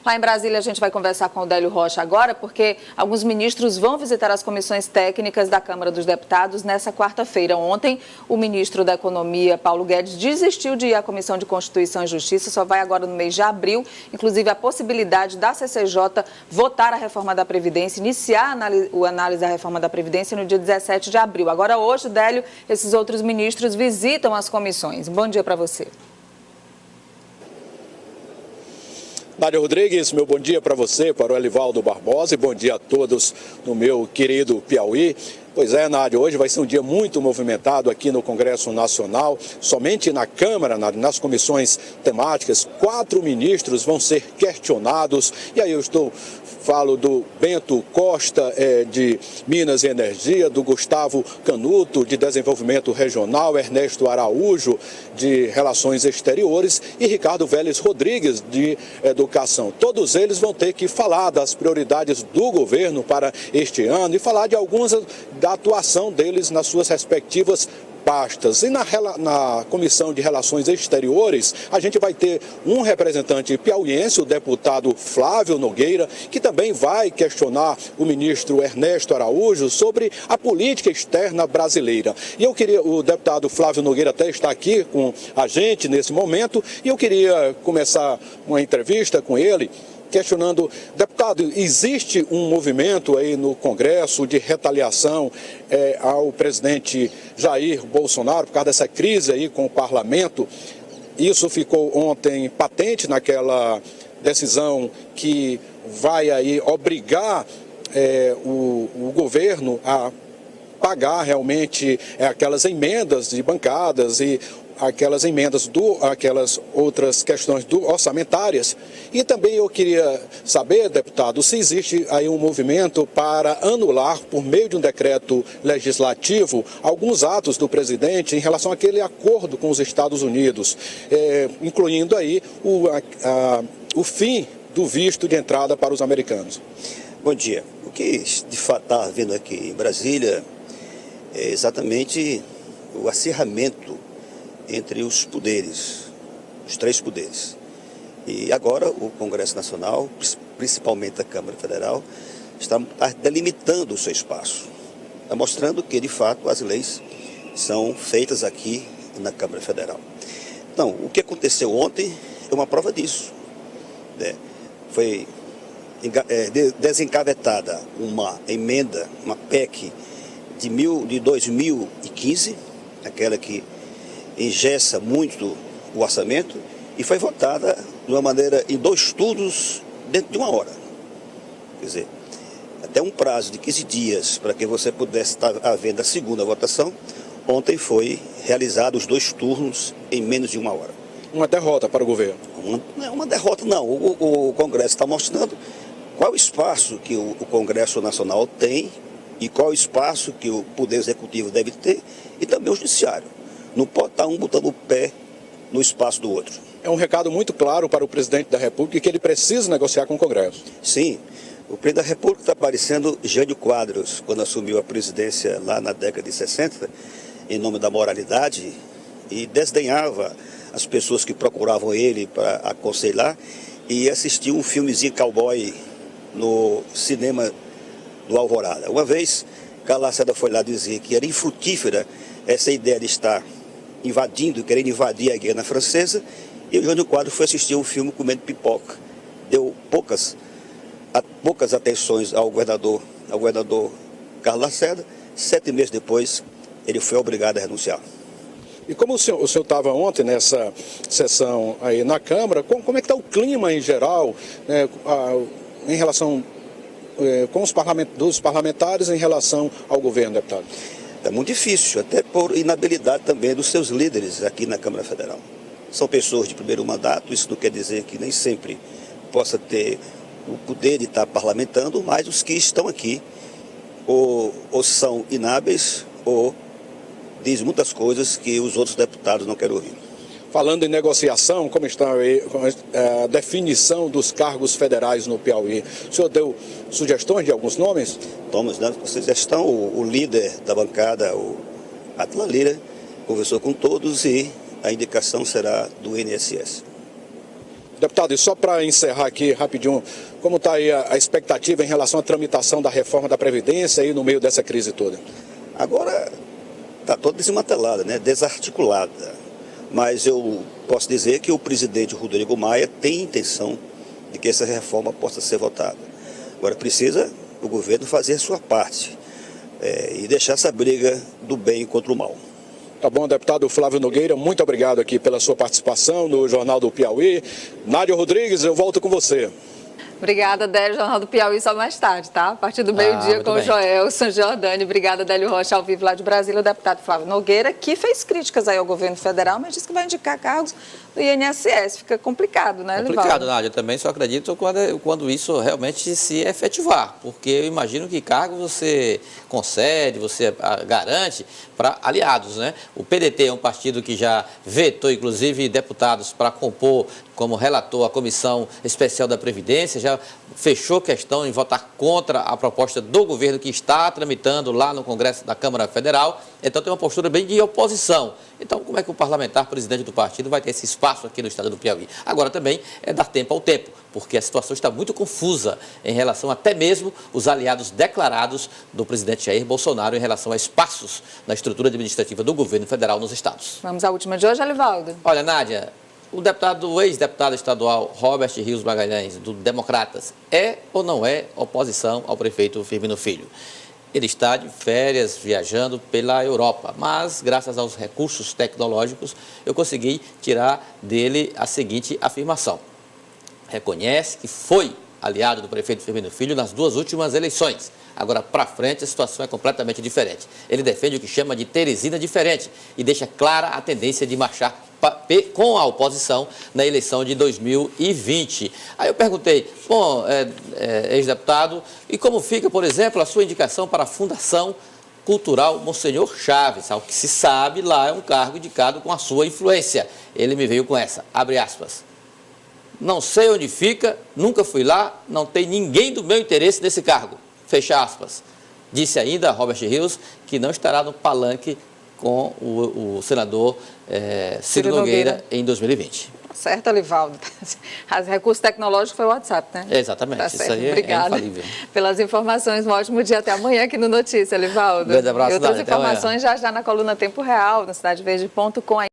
Lá em Brasília, a gente vai conversar com o Délio Rocha agora, porque alguns ministros vão visitar as comissões técnicas da Câmara dos Deputados nessa quarta-feira. Ontem, o ministro da Economia, Paulo Guedes, desistiu de ir à Comissão de Constituição e Justiça, só vai agora no mês de abril. Inclusive, a possibilidade da CCJ votar a reforma da Previdência, iniciar a análise da reforma da Previdência no dia 17 de abril. Agora, hoje, Délio, esses outros ministros visitam as comissões. Bom dia para você. Nádia Rodrigues, meu bom dia para você, para o Elivaldo Barbosa e bom dia a todos no meu querido Piauí. Pois é, Nádia, hoje vai ser um dia muito movimentado aqui no Congresso Nacional. Somente na Câmara, Nádia, nas comissões temáticas, 4 ministros vão ser questionados. E aí falo do Bento Costa, de Minas e Energia, do Gustavo Canuto, de Desenvolvimento Regional, Ernesto Araújo, de Relações Exteriores e Ricardo Vélez Rodrigues, de Educação. Todos eles vão ter que falar das prioridades do governo para este ano e falar de algumas da atuação deles nas suas respectivas pastas. E na Comissão de Relações Exteriores, a gente vai ter um representante piauiense, o deputado Flávio Nogueira, que também vai questionar o ministro Ernesto Araújo sobre a política externa brasileira. E o deputado Flávio Nogueira até está aqui com a gente nesse momento, e eu queria começar uma entrevista com ele, questionando, deputado, existe um movimento aí no Congresso de retaliação ao presidente Jair Bolsonaro por causa dessa crise aí com o parlamento. Isso ficou ontem patente naquela decisão que vai aí obrigar o governo a pagar realmente aquelas emendas de bancadas e aquelas emendas aquelas outras questões orçamentárias. E também eu queria saber, deputado, se existe aí um movimento para anular, por meio de um decreto legislativo, alguns atos do presidente em relação àquele acordo com os Estados Unidos, incluindo aí o fim do visto de entrada para os americanos. Bom dia. O que de fato está havendo aqui em Brasília é exatamente o acirramento entre os poderes, os 3 poderes. E agora o Congresso Nacional, principalmente a Câmara Federal, está delimitando o seu espaço. Está mostrando que, de fato, as leis são feitas aqui na Câmara Federal. Então, o que aconteceu ontem é uma prova disso. Foi desencavetada uma emenda, uma PEC de 2015, aquela que engessa muito o orçamento, e foi votada de uma maneira em 2 turnos dentro de 1 hora. Quer dizer, até um prazo de 15 dias para que você pudesse estar havendo a segunda votação, ontem foi realizado os 2 turnos em menos de 1 hora. Uma derrota para o governo? Não é uma derrota, não. O Congresso está mostrando qual o espaço que o Congresso Nacional tem e qual o espaço que o Poder Executivo deve ter e também o Judiciário. Não pode estar um botando o pé no espaço do outro. É um recado muito claro para o presidente da República que ele precisa negociar com o Congresso. Sim, o presidente da República está parecendo Jânio Quadros, quando assumiu a presidência lá na década de 60, em nome da moralidade, e desdenhava as pessoas que procuravam ele para aconselhar e assistir um filmezinho cowboy no cinema do Alvorada. Uma vez, Carlos Lacerda foi lá dizer que era infrutífera essa ideia de estar querendo invadir a Guiana Francesa, e o Jânio Quadros foi assistir um filme comendo pipoca. Deu poucas atenções ao governador Carlos Lacerda. 7 meses depois, ele foi obrigado a renunciar. E como o senhor estava ontem nessa sessão aí na Câmara, como é que está o clima em geral, né, em relação com dos parlamentares em relação ao governo, deputado? É muito difícil, até por inabilidade também dos seus líderes aqui na Câmara Federal. São pessoas de primeiro mandato, isso não quer dizer que nem sempre possa ter o poder de estar parlamentando, mas os que estão aqui ou são inábeis ou dizem muitas coisas que os outros deputados não querem ouvir. Falando em negociação, como está aí a definição dos cargos federais no Piauí? O senhor deu sugestões de alguns nomes? Tomamos, né? Sugestão, o líder da bancada, o Atila Lira, conversou com todos e a indicação será do INSS. Deputado, e só para encerrar aqui rapidinho, como está aí a expectativa em relação à tramitação da reforma da Previdência aí no meio dessa crise toda? Agora está toda desmantelada, né? Desarticulada. Mas eu posso dizer que o presidente Rodrigo Maia tem intenção de que essa reforma possa ser votada. Agora precisa o governo fazer a sua parte e deixar essa briga do bem contra o mal. Tá bom, deputado Flávio Nogueira, muito obrigado aqui pela sua participação no Jornal do Piauí. Nádia Rodrigues, eu volto com você. Obrigada, Délio. Jornal do Piauí só mais tarde, tá? A partir do meio-dia com o Joelson Jordani. Obrigada, Délio Rocha, ao vivo lá de Brasília. O deputado Flávio Nogueira, que fez críticas aí ao governo federal, mas disse que vai indicar cargos do INSS. Fica complicado, né, Livaldo? Complicado, Nádia. Eu também só acredito quando isso realmente se efetivar. Porque eu imagino que cargo você concede, você garante para aliados, né? O PDT é um partido que já vetou, inclusive, deputados para compor como relator a Comissão Especial da Previdência, já fechou questão em votar contra a proposta do governo que está tramitando lá no Congresso da Câmara Federal. Então tem uma postura bem de oposição. Então como é que o parlamentar, presidente do partido, vai ter esse espaço aqui no estado do Piauí? Agora também é dar tempo ao tempo, porque a situação está muito confusa em relação até mesmo os aliados declarados do presidente Jair Bolsonaro em relação a espaços na estrutura administrativa do governo federal nos estados. Vamos à última de hoje, Livaldo. Olha, Nádia, o ex-deputado estadual Robert Rios Magalhães, do Democratas, é ou não é oposição ao prefeito Firmino Filho? Ele está de férias, viajando pela Europa, mas graças aos recursos tecnológicos eu consegui tirar dele a seguinte afirmação. Reconhece que foi aliado do prefeito Firmino Filho nas duas últimas eleições. Agora, para frente, a situação é completamente diferente. Ele defende o que chama de Teresina diferente e deixa clara a tendência de marchar com a oposição na eleição de 2020. Aí eu perguntei, bom, ex-deputado, e como fica, por exemplo, a sua indicação para a Fundação Cultural Monsenhor Chaves? Ao que se sabe, lá é um cargo indicado com a sua influência. Ele me veio com essa, abre aspas. Não sei onde fica, nunca fui lá, não tem ninguém do meu interesse nesse cargo. Fecha aspas. Disse ainda Robert Rios que não estará no palanque com o senador Ciro Nogueira em 2020. Certo, Livaldo. Os recursos tecnológicos foi o WhatsApp, né? Exatamente, tá isso aí Obrigada é infalível. Pelas informações. Um ótimo dia, até amanhã aqui no Notícia, Livaldo. Grande abraço, e outras Nádia, informações já na coluna Tempo Real, no cidadeverde.com.